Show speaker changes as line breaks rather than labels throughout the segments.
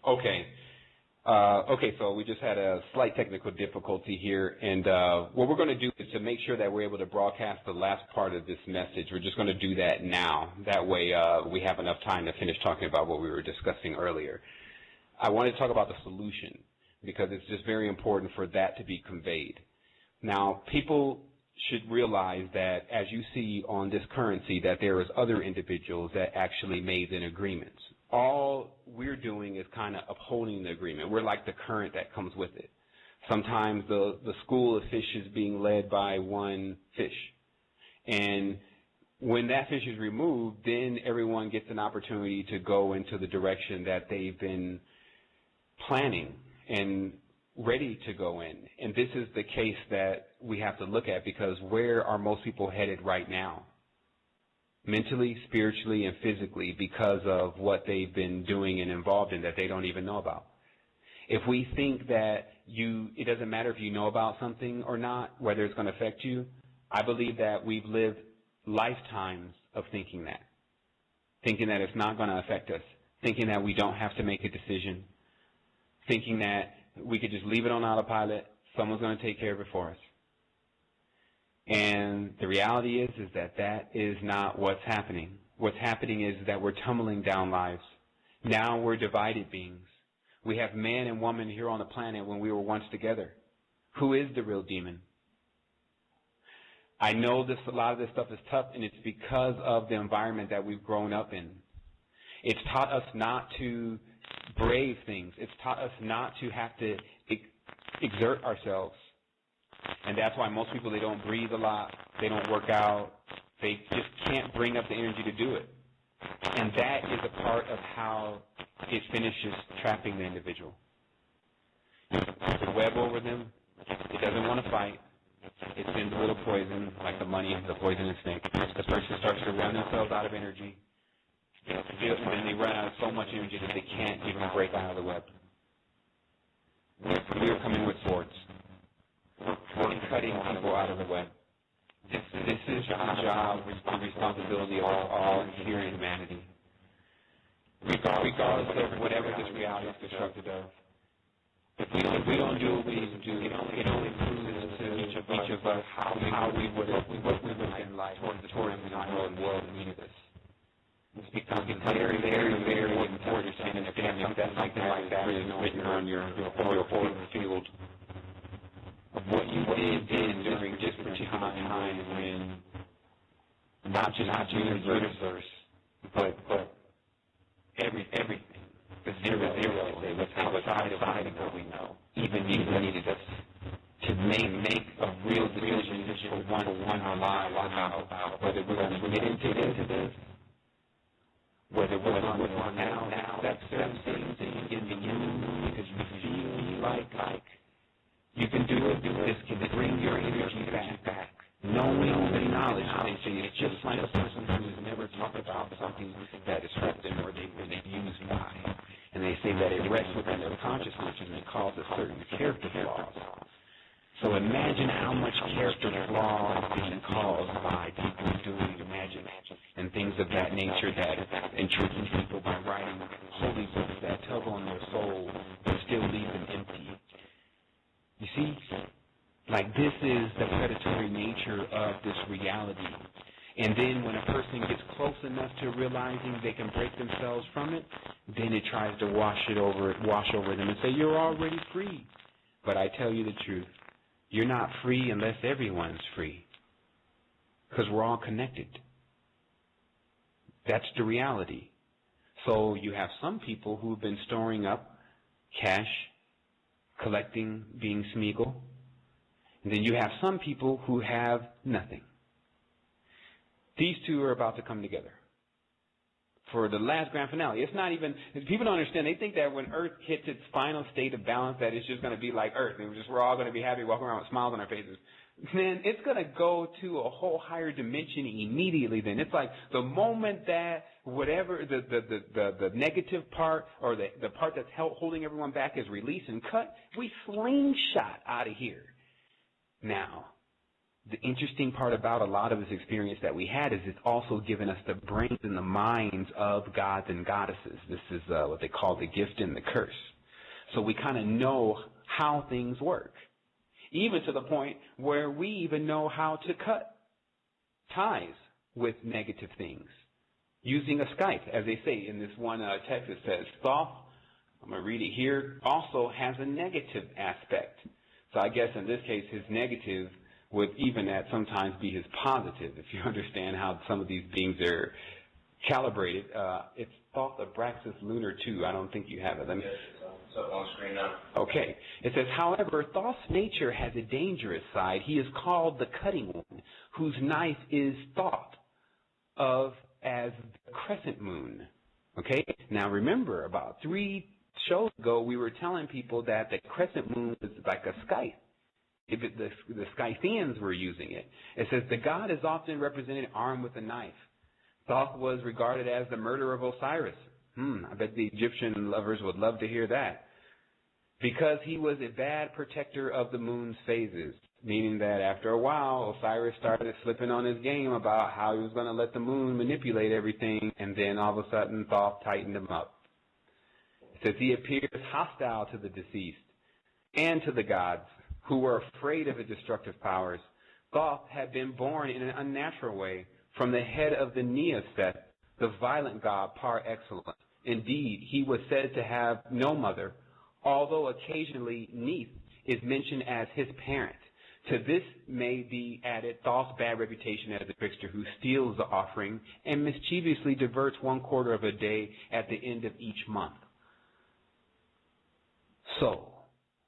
Okay, so we just had a slight technical difficulty here, and what we're going to do is to make sure that we're able to broadcast the last part of this message. We're just going to do that now. That way we have enough time to finish talking about what we were discussing earlier. I wanted to talk about the solution because it's just very important for that to be conveyed. Now, people should realize that as you see on this currency that there is other individuals that actually made an agreement. All we're doing is kind of upholding the agreement. We're like the current that comes with it. Sometimes the school of fish is being led by one fish. And when that fish is removed, then everyone gets an opportunity to go into the direction that they've been planning and ready to go in. And this is the case that we have to look at, because where are most people headed right now? Mentally, spiritually, and physically, because of what they've been doing and involved in that they don't even know about. If we think that it doesn't matter if you know about something or not, whether it's going to affect you, I believe that we've lived lifetimes of thinking that it's not going to affect us, thinking that we don't have to make a decision, thinking that we could just leave it on autopilot, someone's going to take care of it for us. And the reality is that is not what's happening. What's happening is that we're tumbling down lives. Now we're divided beings. We have man and woman here on the planet when we were once together. Who is the real demon? I know a lot of this stuff is tough, and it's because of the environment that we've grown up in. It's taught us not to brave things. It's taught us not to have to exert ourselves. And that's why most people, they don't breathe a lot, they don't work out, they just can't bring up the energy to do it. And that is a part of how it finishes trapping the individual. There's a web over them, it doesn't want to fight, it sends a little poison, like the money of the poisonous snake. The person starts to run themselves out of energy, and then they run out of so much energy that they can't even break out of the web. We're coming with swords. We're cutting people out of the web. This is the job, the responsibility of all here in humanity. Regardless of whatever this reality is constructed of. If we don't do what we need to do, it only proves to each of us how we would have been life towards the world in this. It's becoming very, very, very important to understand that something like that is written on your field of what you did during this particular time when not just the universe, but everything, the zero, what's outside of what we know, even needed us to make a real decision for one in our lives about whether we're going to get into this, whether we're going to now accept certain things and begin because you feel like you can do it. This can bring your energy back. Knowing the knowledge, they say it's just like a person who's never talked about something that is hurt them or they've been abused by. And they say that it rests within their consciousness and it causes certain character flaws. So imagine how much character flaws is being caused by people doing magic and things of that nature that intriguing people by writing holy books that tug on their soul but still leave them empty. You see, like this is the predatory nature of this reality. And then when a person gets close enough to realizing they can break themselves from it, then it tries to wash over them and say, you're already free. But I tell you the truth, you're not free unless everyone's free. Because we're all connected. That's the reality. So you have some people who've been storing up cash, collecting, being Smeagol. And then you have some people who have nothing. These two are about to come together for the last grand finale. It's not even, people don't understand. They think that when Earth hits its final state of balance, that it's just going to be like Earth. And we're all going to be happy, walking around with smiles on our faces. Then it's going to go to a whole higher dimension immediately then. It's like the moment that whatever the negative part or the part that's holding everyone back is released and cut, we slingshot out of here. Now, the interesting part about a lot of this experience that we had is it's also given us the brains and the minds of gods and goddesses. This is what they call the gift and the curse. So we kind of know how things work, even to the point where we even know how to cut ties with negative things using a Skype. As they say in this one text, it says, Thoth, I'm going to read it here, also has a negative aspect. So I guess in this case, his negative would even at sometimes be his positive, if you understand how some of these beings are calibrated. It's Thoth Abraxas Lunar 2. I don't think you have it. Let me.
Yes, it's up on screen now.
Okay. It says, however, Thoth's nature has a dangerous side. He is called the cutting one, whose knife is thought of as the crescent moon. Okay? Now remember, about 3 shows ago, we were telling people that the crescent moon is like a scythe. If the Scythians were using it. It says, the god is often represented armed with a knife. Thoth was regarded as the murderer of Osiris. I bet the Egyptian lovers would love to hear that. Because he was a bad protector of the moon's phases, meaning that after a while, Osiris started slipping on his game about how he was going to let the moon manipulate everything, and then all of a sudden, Thoth tightened him up. It says he appears hostile to the deceased and to the gods, who were afraid of his destructive powers. Thoth had been born in an unnatural way from the head of the Neoseth, the violent god par excellence. Indeed, he was said to have no mother, although occasionally Neith is mentioned as his parent. To this may be added Thoth's bad reputation as a trickster who steals the offering and mischievously diverts 1/4 of a day at the end of each month. So,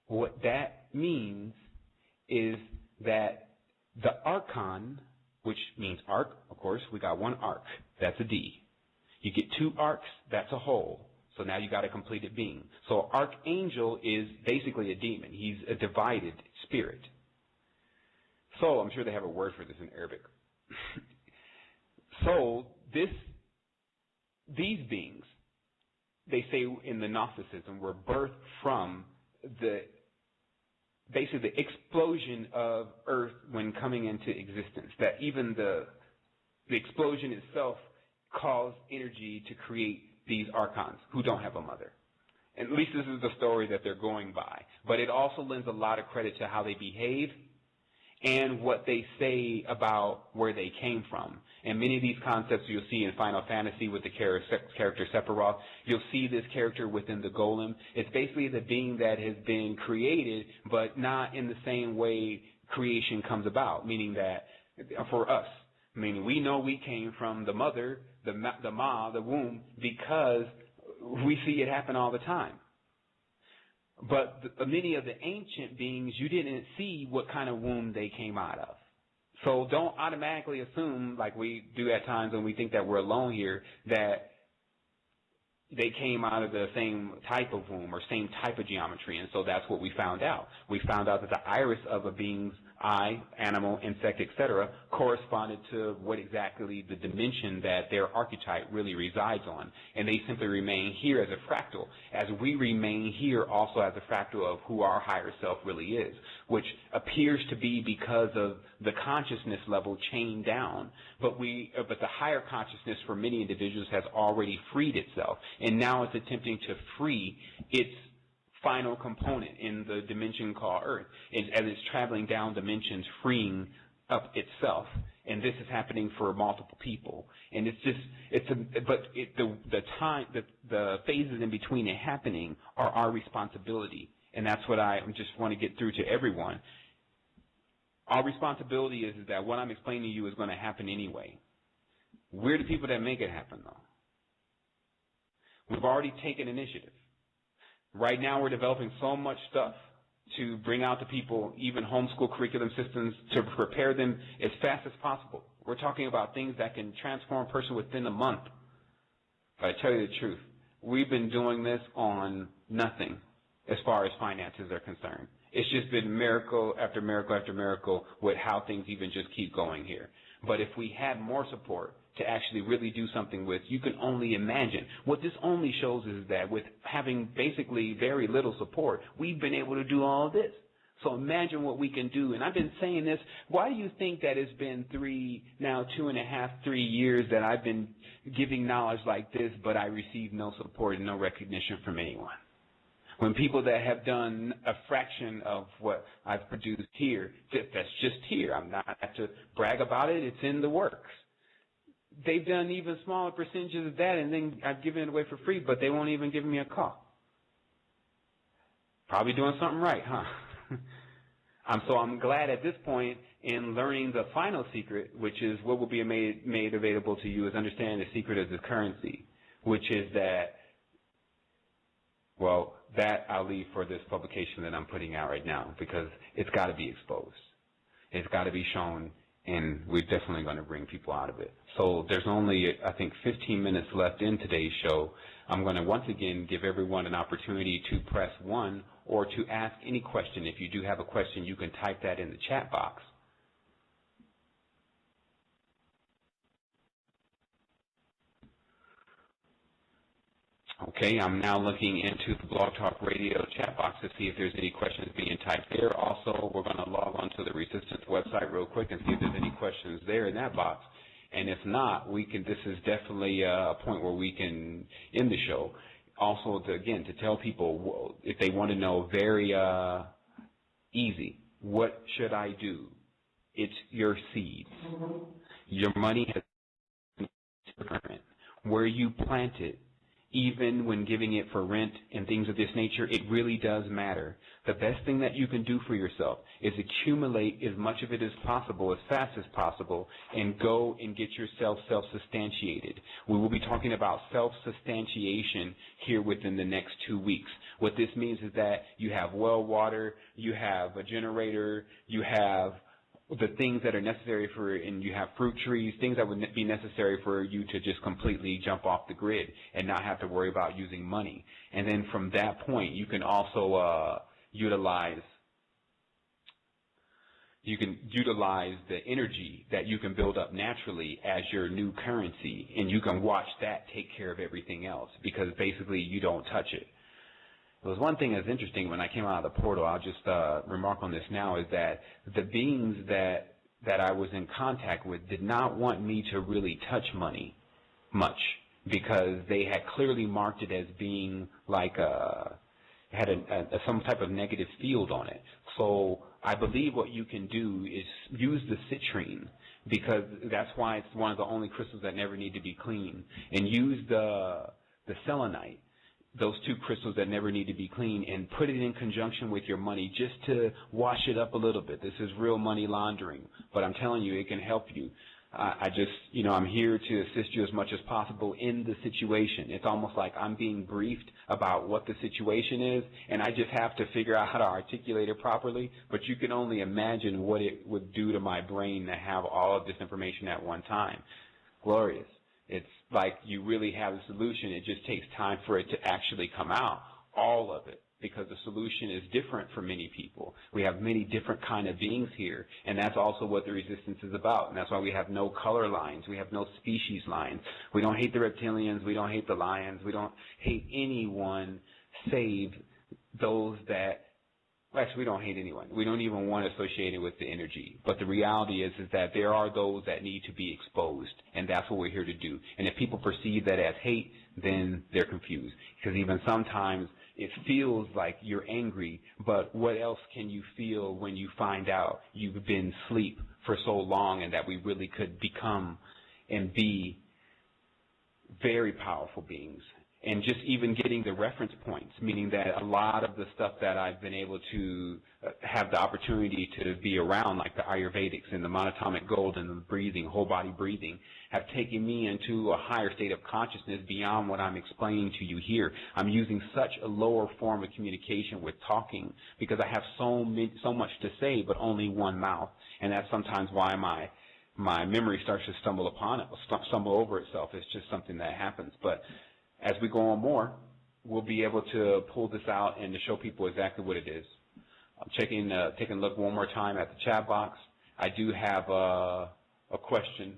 what that means is that the archon, which means arc, of course, we got 1 arc, that's a D. You get 2 arcs, that's a whole. So now you got a completed being. So archangel is basically a demon. He's a divided spirit. So I'm sure they have a word for this in Arabic. So these beings, they say in the Gnosticism, were birthed from basically the explosion of Earth when coming into existence. That even the explosion itself caused energy to create these archons who don't have a mother. At least this is the story that they're going by. But it also lends a lot of credit to how they behave and what they say about where they came from. And many of these concepts you'll see in Final Fantasy with the character Sephiroth. You'll see this character within the golem. It's basically the being that has been created, but not in the same way creation comes about, meaning that for us, meaning we know we came from the mother, the womb, because we see it happen all the time. But many of the ancient beings, you didn't see what kind of womb they came out of. So don't automatically assume, like we do at times when we think that we're alone here, that they came out of the same type of womb or same type of geometry. And so that's what we found out. We found out that the iris of a being's eye, animal, insect, etc., corresponded to what exactly the dimension that their archetype really resides on. And they simply remain here as a fractal, as we remain here also as a fractal of who our higher self really is, which appears to be because of the consciousness level chained down. But the higher consciousness for many individuals has already freed itself, and now it's attempting to free its final component in the dimension called Earth, as it's traveling down dimensions, freeing up itself. And this is happening for multiple people. And the phases in between it happening are our responsibility. And that's what I just want to get through to everyone. Our responsibility is that what I'm explaining to you is going to happen anyway. We're the people that make it happen, though. We've already taken initiative. Right now we're developing so much stuff to bring out to people, even homeschool curriculum systems, to prepare them as fast as possible. We're talking about things that can transform a person within a month. But I tell you the truth, we've been doing this on nothing as far as finances are concerned. It's just been miracle after miracle after miracle with how things even just keep going here. But if we had more support to actually really do something with, you can only imagine. What this only shows is that with having basically very little support, we've been able to do all of this. So imagine what we can do. And I've been saying this. Why do you think that it's been 2.5, 3 years that I've been giving knowledge like this, but I receive no support and no recognition from anyone? When people that have done a fraction of what I've produced here, that's just here. I'm not have to brag about it. It's in the works. They've done even smaller percentages of that, and then I've given it away for free, but they won't even give me a call. Probably doing something right, huh? So I'm glad at this point in learning the final secret, which is what will be made available to you, is understanding the secret of the currency, which is that, well, that I'll leave for this publication that I'm putting out right now, because it's got to be exposed. It's got to be shown, and we're definitely going to bring people out of it. So there's only, I think, 15 minutes left in today's show. I'm going to once again give everyone an opportunity to press 1 or to ask any question. If you do have a question, you can type that in the chat box. Okay, I'm now looking into the Blog Talk Radio chat box to see if there's any questions being typed there. Also, we're going to log on to the Resistance website real quick and see if there's any questions there in that box. And if not, we can. This is definitely a point where we can end the show. Also, again, to tell people if they want to know very easy, what should I do? It's your seeds. Your money has been where you plant it. Even when giving it for rent and things of this nature, it really does matter. The best thing that you can do for yourself is accumulate as much of it as possible, as fast as possible, and go and get yourself self-substantiated. We will be talking about self-substantiation here within the next 2 weeks. What this means is that you have well water, you have a generator, you have the things that are necessary for, and you have fruit trees, things that would be necessary for you to just completely jump off the grid and not have to worry about using money. And then from that point, you can also utilize the energy that you can build up naturally as your new currency, and you can watch that take care of everything else, because basically you don't touch it. There was one thing that's interesting when I came out of the portal. I'll just remark on this now, is that the beings that I was in contact with did not want me to really touch money much, because they had clearly marked it as being like had some type of negative field on it. So I believe what you can do is use the citrine, because that's why it's one of the only crystals that never need to be cleaned, and use the selenite, those two crystals that never need to be cleaned, and put it in conjunction with your money just to wash it up a little bit. This is real money laundering, but I'm telling you, it can help you. I'm here to assist you as much as possible in the situation. It's almost like I'm being briefed about what the situation is, and I just have to figure out how to articulate it properly, but you can only imagine what it would do to my brain to have all of this information at one time. Glorious. It's like you really have a solution. It just takes time for it to actually come out, all of it, because the solution is different for many people. We have many different kind of beings here, and that's also what the resistance is about. And that's why we have no color lines. We have no species lines. We don't hate the reptilians. We don't hate the lions. We don't hate anyone save those that, well, actually, we don't hate anyone. We don't even want to associate it with the energy. But the reality is that there are those that need to be exposed, and that's what we're here to do. And if people perceive that as hate, then they're confused. Because even sometimes it feels like you're angry, but what else can you feel when you find out you've been asleep for so long, and that we really could become and be very powerful beings? And just even getting the reference points, meaning that a lot of the stuff that I've been able to have the opportunity to be around, like the Ayurvedics and the monatomic gold and the breathing, whole body breathing, have taken me into a higher state of consciousness beyond what I'm explaining to you here. I'm using such a lower form of communication with talking, because I have so much to say, but only one mouth. And that's sometimes why my memory starts to stumble over itself. It's just something that happens. But as we go on more, we'll be able to pull this out and to show people exactly what it is. I'm taking a look one more time at the chat box. I do have a question